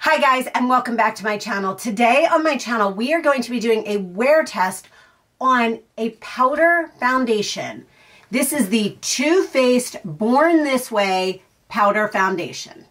Hi guys, and welcome back to my channel. Today on my channel, we are going to be doing a wear test on a powder foundation. This is the Too Faced Born This Way powder foundation.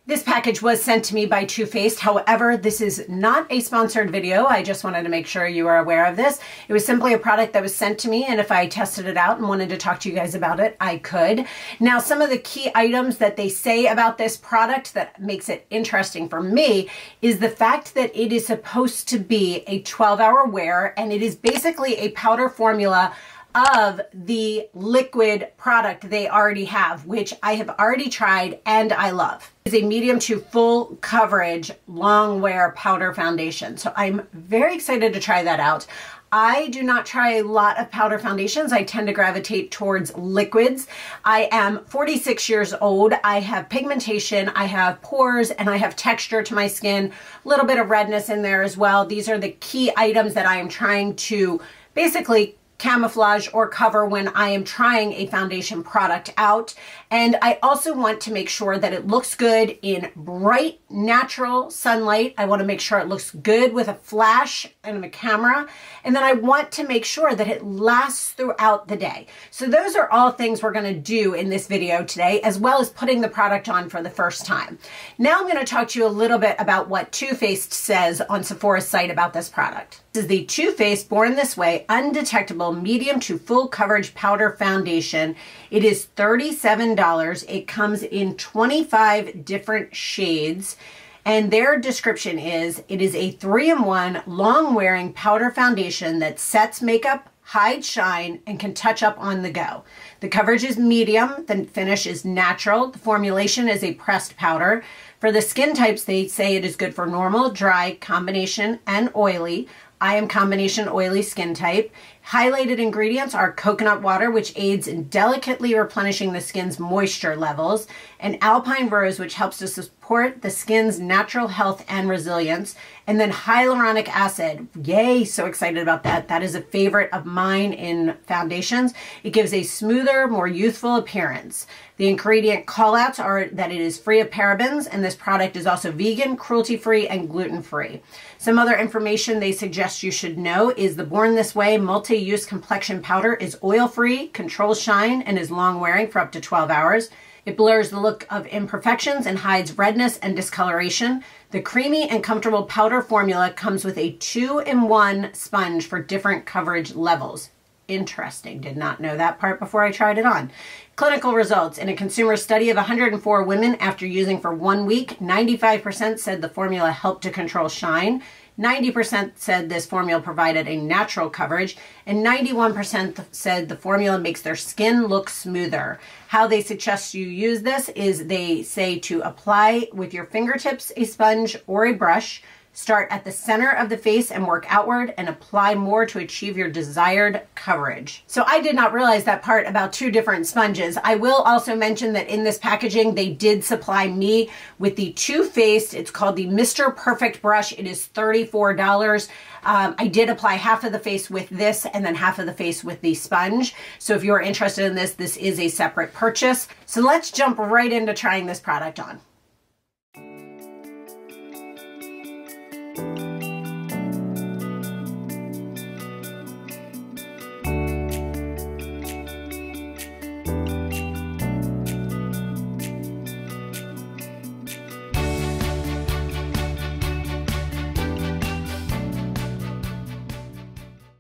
This package was sent to me by Too Faced. However, this is not a sponsored video. I just wanted to make sure you are aware of this. It was simply a product that was sent to me, and if I tested it out and wanted to talk to you guys about it, I could. Now, some of the key items that they say about this product that makes it interesting for me is the fact that it is supposed to be a 12-hour wear, and it is basically a powder formula of the liquid product they already have, which I have already tried and I love. It's a medium to full coverage long wear powder foundation. So I'm very excited to try that out. I do not try a lot of powder foundations. I tend to gravitate towards liquids. I am 46 years old. I have pigmentation, I have pores, and I have texture to my skin. A little bit of redness in there as well. These are the key items that I am trying to basically camouflage or cover when I am trying a foundation product out. And I also want to make sure that it looks good in bright, natural sunlight. I want to make sure it looks good with a flash and a camera. And then I want to make sure that it lasts throughout the day. So those are all things we're going to do in this video today, as well as putting the product on for the first time. Now I'm going to talk to you a little bit about what Too Faced says on Sephora's site about this product. This is the Too Faced Born This Way Undetectable Medium to Full Coverage Powder Foundation. It is $37. It comes in 25 different shades. And their description is, it is a 3-in-1 long-wearing powder foundation that sets makeup, hides shine, and can touch up on the go. The coverage is medium, the finish is natural, the formulation is a pressed powder. For the skin types, they say it is good for normal, dry, combination, and oily. I am combination oily skin type. Highlighted ingredients are coconut water, which aids in delicately replenishing the skin's moisture levels, and alpine rose, which helps to support the skin's natural health and resilience, and then hyaluronic acid. Yay, so excited about that. That is a favorite of mine in foundations. It gives a smoother, more youthful appearance. The ingredient callouts are that it is free of parabens, and this product is also vegan, cruelty-free, and gluten-free. Some other information they suggest you should know is the Born This Way multi-use complexion powder is oil-free, controls shine, and is long-wearing for up to 12 hours. It blurs the look of imperfections and hides redness and discoloration. The creamy and comfortable powder formula comes with a 2-in-1 sponge for different coverage levels. Interesting. Did not know that part before I tried it on. Clinical results. In a consumer study of 104 women after using for 1 week, 95% said the formula helped to control shine. 90% said this formula provided a natural coverage, and 91% said the formula makes their skin look smoother. How they suggest you use this is they say to apply with your fingertips, a sponge, or a brush. Start at the center of the face and work outward, and apply more to achieve your desired coverage. So I did not realize that part about 2 different sponges. I will also mention that in this packaging, they did supply me with the Too Faced. It's called the Mr. Perfect brush. It is $34. I did apply half of the face with this and then half of the face with the sponge. So if you're interested in this, this is a separate purchase. So let's jump right into trying this product on.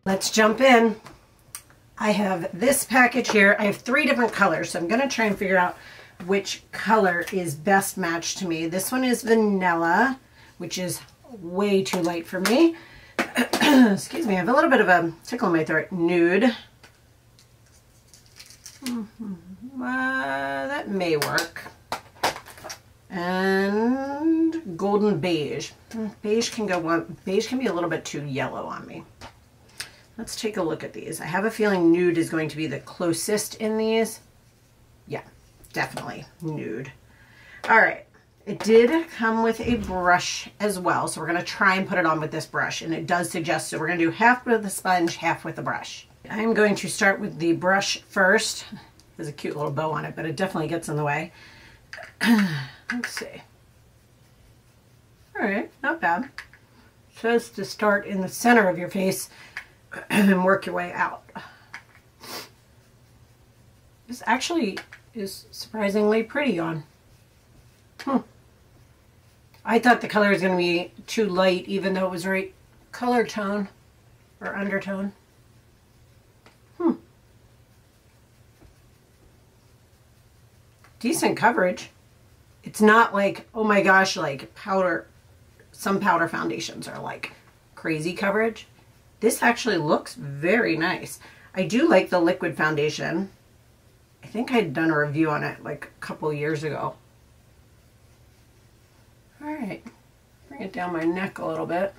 Let's jump in. I have this package here. I have 3 different colors, so I'm going to try and figure out which color is best matched to me. This one is vanilla, which is way too light for me. Excuse me, I have a little bit of a tickle in my throat. Nude. That may work. And golden beige. Beige can be a little bit too yellow on me. Let's take a look at these. I have a feeling nude is going to be the closest in these. Yeah, definitely nude. All right. It did come with a brush as well, so we're going to try and put it on with this brush, and it does suggest so we're going to do half with the sponge, half with the brush. I'm going to start with the brush first. There's a cute little bow on it, but it definitely gets in the way. Let's see. All right, not bad. It says to start in the center of your face and work your way out. This actually is surprisingly pretty on. I thought the color was going to be too light, even though it was right color tone or undertone. Decent coverage. It's not like, oh my gosh, like powder. Some powder foundations are like crazy coverage. This actually looks very nice. I do like the liquid foundation. I think I'd done a review on it like a couple years ago. All right, bring it down my neck a little bit.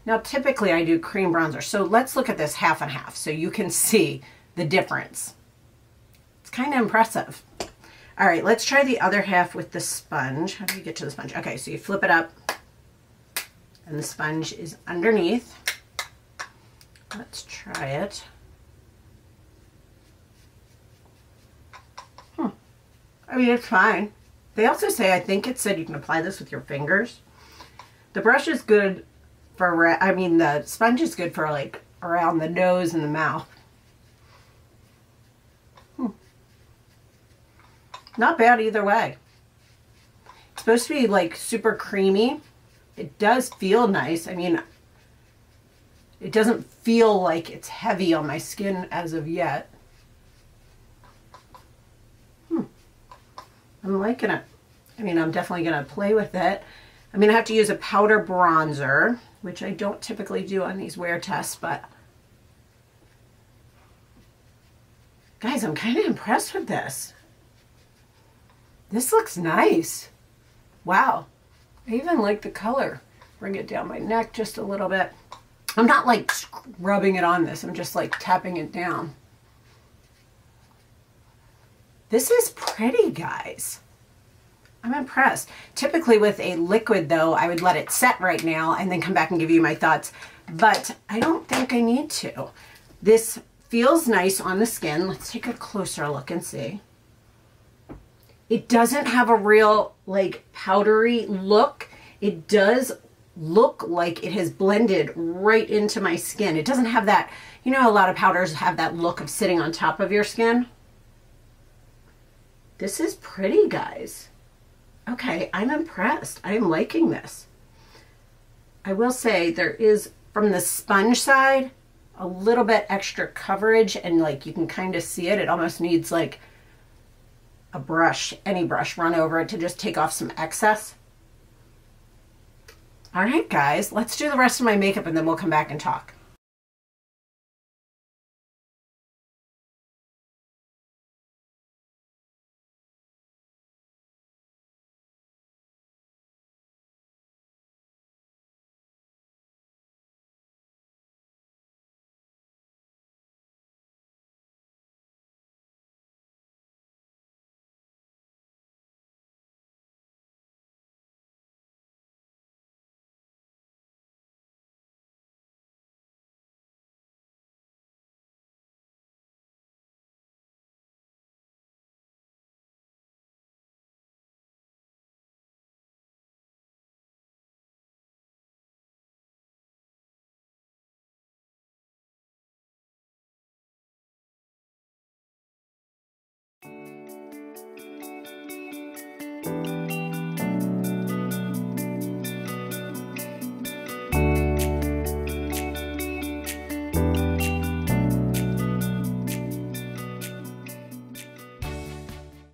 Now, typically I do cream bronzer. So let's look at this half and half so you can see the difference. It's kind of impressive. All right, let's try the other half with the sponge. How do you get to the sponge? Okay, so you flip it up and the sponge is underneath. Let's try it. I mean, it's fine. They also say, I think it said you can apply this with your fingers. The brush is good for, I mean, the sponge is good for like around the nose and the mouth. Not bad either way. It's supposed to be like super creamy. It does feel nice. I mean, it doesn't feel like it's heavy on my skin as of yet. I'm liking it. I mean, I'm definitely going to play with it. I'm going to have to use a powder bronzer, which I don't typically do on these wear tests, but guys, I'm kind of impressed with this. This looks nice. Wow. I even like the color. Bring it down my neck just a little bit. I'm not like rubbing it on this. I'm just like tapping it down. This is pretty, guys. I'm impressed. Typically with a liquid though, I would let it set right now and then come back and give you my thoughts, but I don't think I need to. This feels nice on the skin. Let's take a closer look and see. It doesn't have a real like powdery look. It does look like it has blended right into my skin. It doesn't have that, you know, a lot of powders have that look of sitting on top of your skin. This is pretty, guys. Okay, I'm impressed. I'm liking this. I will say there is, from the sponge side, a little bit extra coverage, and like you can kind of see it. It almost needs like a brush, any brush, run over it to just take off some excess. All right, guys, let's do the rest of my makeup and then we'll come back and talk.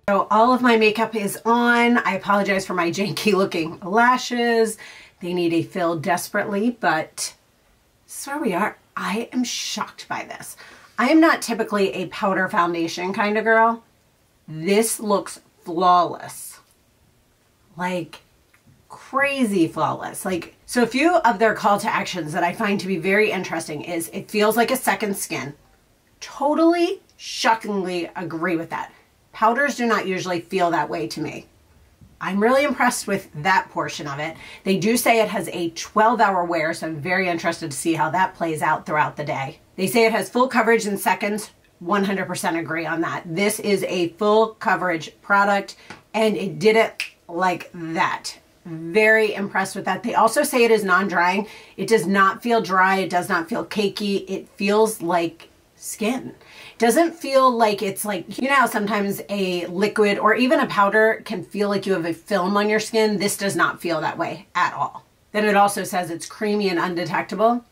So all of my makeup is on. I apologize for my janky looking lashes. They need a fill desperately, but this is where we are. I am shocked by this. I am not typically a powder foundation kind of girl. This looks flawless. Like crazy flawless. Like, so a few of their call to actions that I find to be very interesting is it feels like a second skin. Totally, shockingly agree with that. Powders do not usually feel that way to me. I'm really impressed with that portion of it. They do say it has a 12-hour wear, so I'm very interested to see how that plays out throughout the day. They say it has full coverage in seconds. 100% agree on that. This is a full coverage product, and it did it like that. Very impressed with that. They also say it is non-drying. It does not feel dry. It does not feel cakey. It feels like skin. It doesn't feel like it's like, you know how sometimes a liquid or even a powder can feel like you have a film on your skin? This does not feel that way at all. Then it also says it's creamy and undetectable.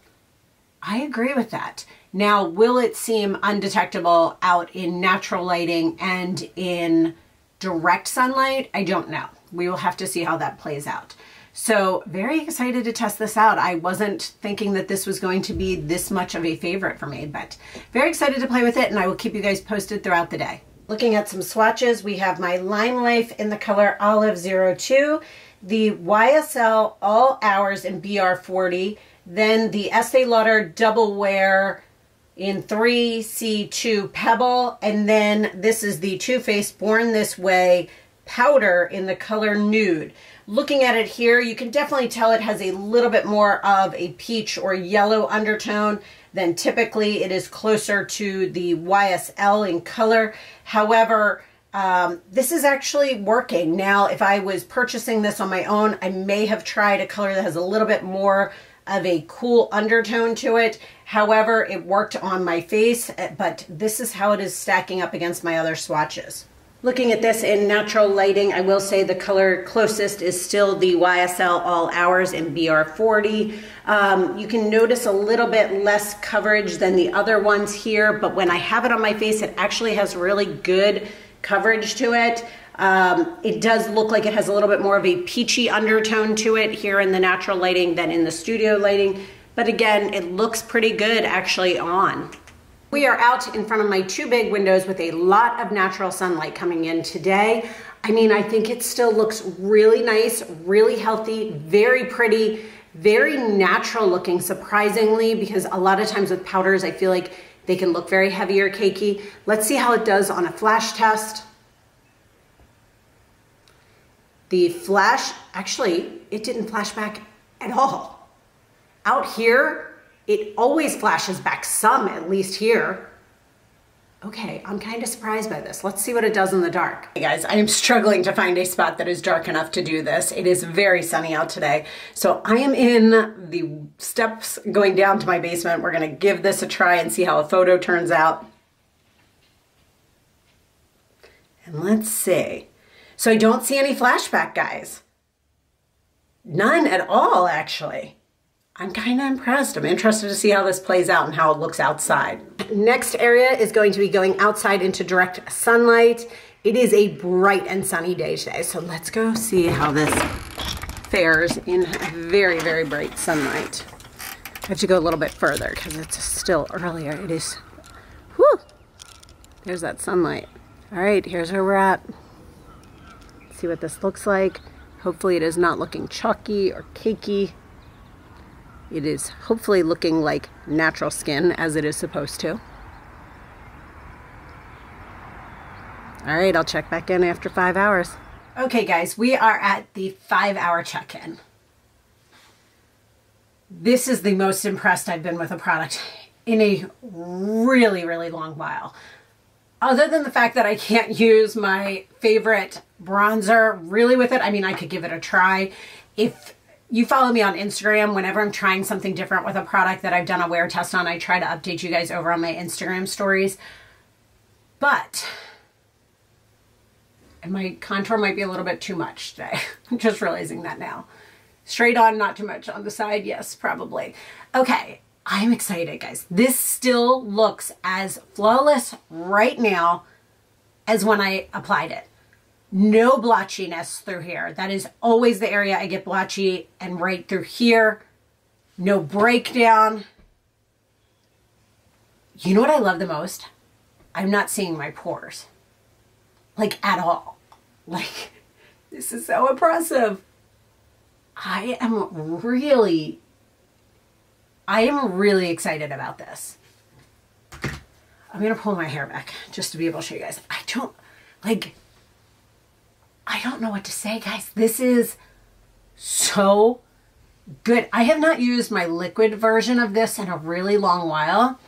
I agree with that. Now, will it seem undetectable out in natural lighting and in direct sunlight? I don't know. We will have to see how that plays out. So very excited to test this out. I wasn't thinking that this was going to be this much of a favorite for me, but very excited to play with it, and I will keep you guys posted throughout the day. Looking at some swatches, we have my Lime Life in the color Olive 02, the YSL All Hours in BR40, then the Estee Lauder Double Wear in 3C2 Pebble, and then this is the Too Faced Born This Way powder in the color Nude. Looking at it here, you can definitely tell it has a little bit more of a peach or yellow undertone than typically. It is closer to the YSL in color. However, this is actually working. Now, if I was purchasing this on my own, I may have tried a color that has a little bit more of a cool undertone to it. However, it worked on my face, but this is how it is stacking up against my other swatches. Looking at this in natural lighting, I will say the color closest is still the YSL All Hours in BR40. You can notice a little bit less coverage than the other ones here, but when I have it on my face, it actually has really good coverage to it. It does look like it has a little bit more of a peachy undertone to it here in the natural lighting than in the studio lighting. But again, it looks pretty good actually on. We are out in front of my two big windows with a lot of natural sunlight coming in today. I mean, I think it still looks really nice, really healthy, very pretty, very natural looking, surprisingly, because a lot of times with powders, I feel like they can look very heavy or cakey. Let's see how it does on a flash test. The flash, actually, it didn't flash back at all. Out here, it always flashes back some, at least here. Okay, I'm kind of surprised by this. Let's see what it does in the dark. Hey guys, I am struggling to find a spot that is dark enough to do this. It is very sunny out today. So I am in the steps going down to my basement. We're gonna give this a try and see how a photo turns out. And let's see. So I don't see any flashback, guys. None at all, actually. I'm kind of impressed. I'm interested to see how this plays out and how it looks outside. Next area is going to be going outside into direct sunlight. It is a bright and sunny day today, so let's go see how this fares in very, very bright sunlight. I have to go a little bit further because it's still earlier. It is, whew, there's that sunlight. All right, here's where we're at. Let's see what this looks like. Hopefully it is not looking chalky or cakey. It is hopefully looking like natural skin as it is supposed to. All right, I'll check back in after 5 hours. Okay guys, we are at the 5-hour check-in. This is the most impressed I've been with a product in a really, really long while. Other than the fact that I can't use my favorite bronzer really with it, I mean, I could give it a try. If you follow me on Instagram, whenever I'm trying something different with a product that I've done a wear test on, I try to update you guys over on my Instagram stories. But my contour might be a little bit too much today. I'm just realizing that now. Straight on, not too much. On the side, yes, probably. Okay, I'm excited, guys. This still looks as flawless right now as when I applied it. No blotchiness through here. That is always the area I get blotchy, and right through here, no breakdown. You know what I love the most? I'm not seeing my pores, like at all. Like, this is so impressive. I am really excited about this. I'm gonna pull my hair back just to be able to show you guys. I don't, like, I don't know what to say, guys. This is so good. I have not used my liquid version of this in a really long while,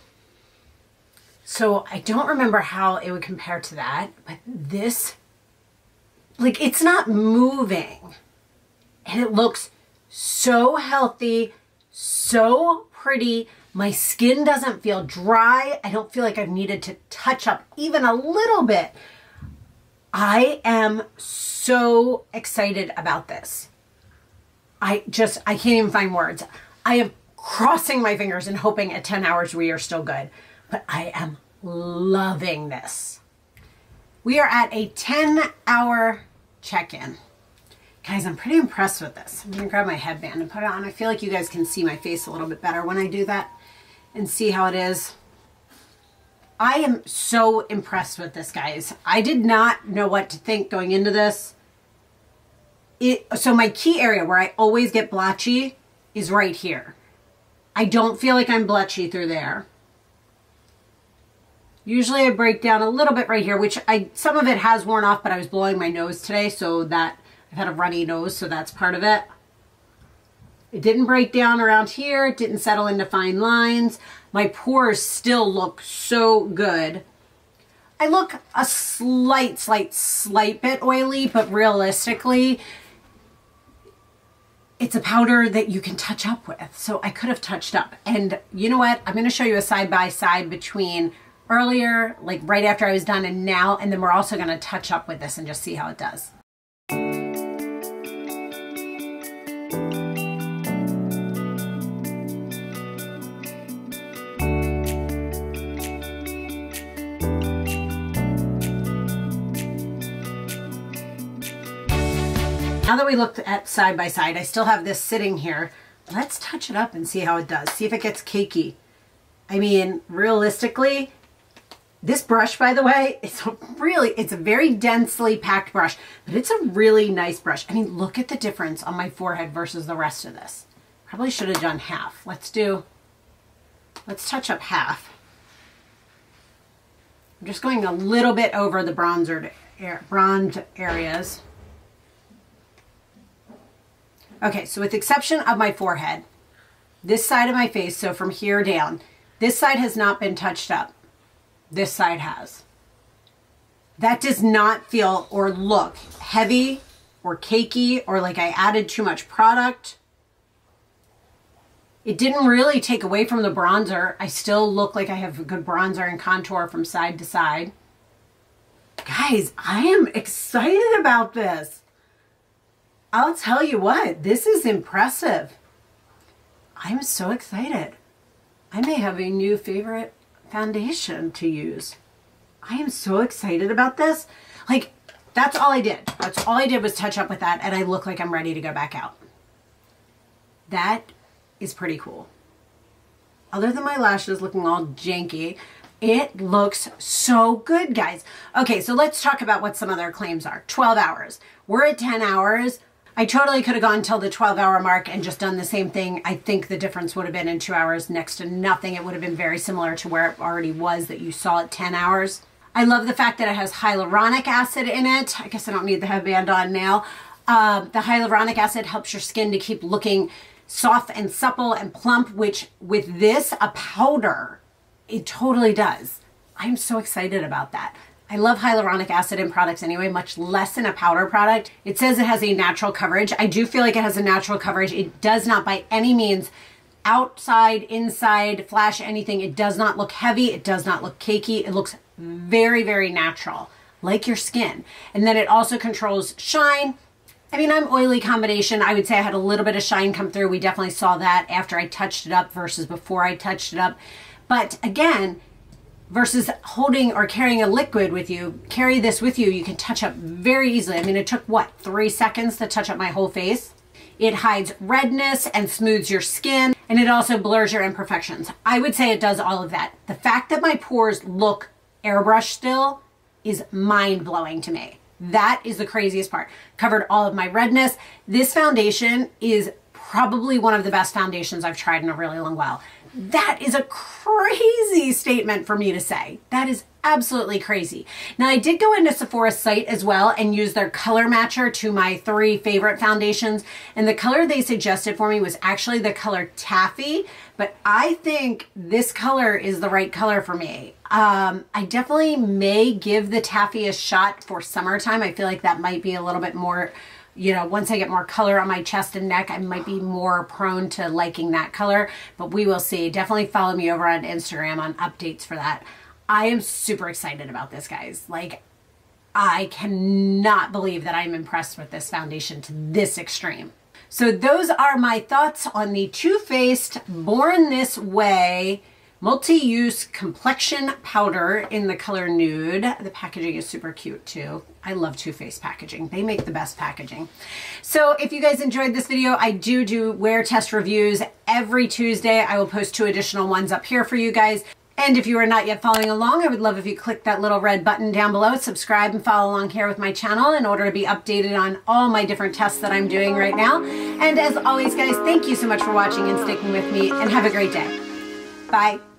so I don't remember how it would compare to that, but this, like, it's not moving, and it looks so healthy, so pretty. My skin doesn't feel dry. I don't feel like I've needed to touch up even a little bit. I am so excited about this. I can't even find words. I am crossing my fingers and hoping at 10 hours we are still good, but I am loving this. We are at a 10-hour check-in. Guys, I'm pretty impressed with this. I'm gonna grab my headband and put it on. I feel like you guys can see my face a little bit better when I do that and see how it is. I am so impressed with this, guys. I did not know what to think going into this. So my key area where I always get blotchy is right here. I don't feel like I'm blotchy through there. Usually I break down a little bit right here, which some of it has worn off, but I was blowing my nose today, so that I've had a runny nose, so that's part of it. It didn't break down around here. It didn't settle into fine lines. My pores still look so good. I look a slight bit oily, but realistically, it's a powder that you can touch up with. So I could have touched up. And you know what? I'm going to show you a side-by-side between earlier, like right after I was done, and now. And then we're also going to touch up with this and just see how it does. Now that we looked at side by side, I still have this sitting here. Let's touch it up and see how it does. See if it gets cakey. I mean, realistically, this brush, by the way, it's a very densely packed brush, but it's a really nice brush. I mean, look at the difference on my forehead versus the rest of this. Probably should have done half. Let's touch up half. I'm just going a little bit over the bronzed areas. Okay, so with the exception of my forehead, this side of my face, so from here down, this side has not been touched up. This side has. That does not feel or look heavy or cakey or like I added too much product. It didn't really take away from the bronzer. I still look like I have a good bronzer and contour from side to side. Guys, I am excited about this. I'll tell you what, this is impressive. I'm so excited. I may have a new favorite foundation to use. I am so excited about this. Like, that's all I did. That's all I did was touch up with that, and I look like I'm ready to go back out. That is pretty cool. Other than my lashes looking all janky, it looks so good, guys. Okay, so let's talk about what some other claims are. 12 hours. We're at 10 hours. I totally could have gone till the 12-hour mark and just done the same thing. I think the difference would have been in 2 hours next to nothing. It would have been very similar to where it already was that you saw at 10 hours. I love the fact that it has hyaluronic acid in it. I guess I don't need the headband on now. The hyaluronic acid helps your skin to keep looking soft and supple and plump, which with this, a powder, it totally does. I'm so excited about that. I love hyaluronic acid in products anyway, much less in a powder product. It says it has a natural coverage. I do feel like it has a natural coverage. It does not by any means outside, inside, flash anything. It does not look heavy. It does not look cakey. It looks very, very natural, like your skin. And then it also controls shine. I mean, I'm oily combination. I would say I had a little bit of shine come through. We definitely saw that after I touched it up versus before I touched it up. But again, versus holding or carrying a liquid with you, carry this with you, you can touch up very easily. I mean, it took, what, 3 seconds to touch up my whole face? It hides redness and smooths your skin, and it also blurs your imperfections. I would say it does all of that. The fact that my pores look airbrushed still is mind-blowing to me. That is the craziest part. Covered all of my redness. This foundation is probably one of the best foundations I've tried in a really long while. That is a crazy statement for me to say. That is absolutely crazy. Now, I did go into Sephora's site as well and use their color matcher to my 3 favorite foundations. And the color they suggested for me was actually the color Taffy, but I think this color is the right color for me. I definitely may give the Taffy a shot for summertime. I feel like that might be a little bit more, you know, once I get more color on my chest and neck, I might be more prone to liking that color, but we will see. Definitely follow me over on Instagram on updates for that. I am super excited about this, guys. Like, I cannot believe that I'm impressed with this foundation to this extreme. So those are my thoughts on the Too Faced Born This Way multi-use complexion powder in the color Nude. The packaging is super cute too. I love Too Faced packaging. They make the best packaging. So if you guys enjoyed this video, I do wear test reviews every Tuesday. I will post 2 additional ones up here for you guys. And if you are not yet following along, I would love if you click that little red button down below, subscribe and follow along here with my channel in order to be updated on all my different tests that I'm doing right now. And as always, guys, thank you so much for watching and sticking with me, and have a great day. Bye.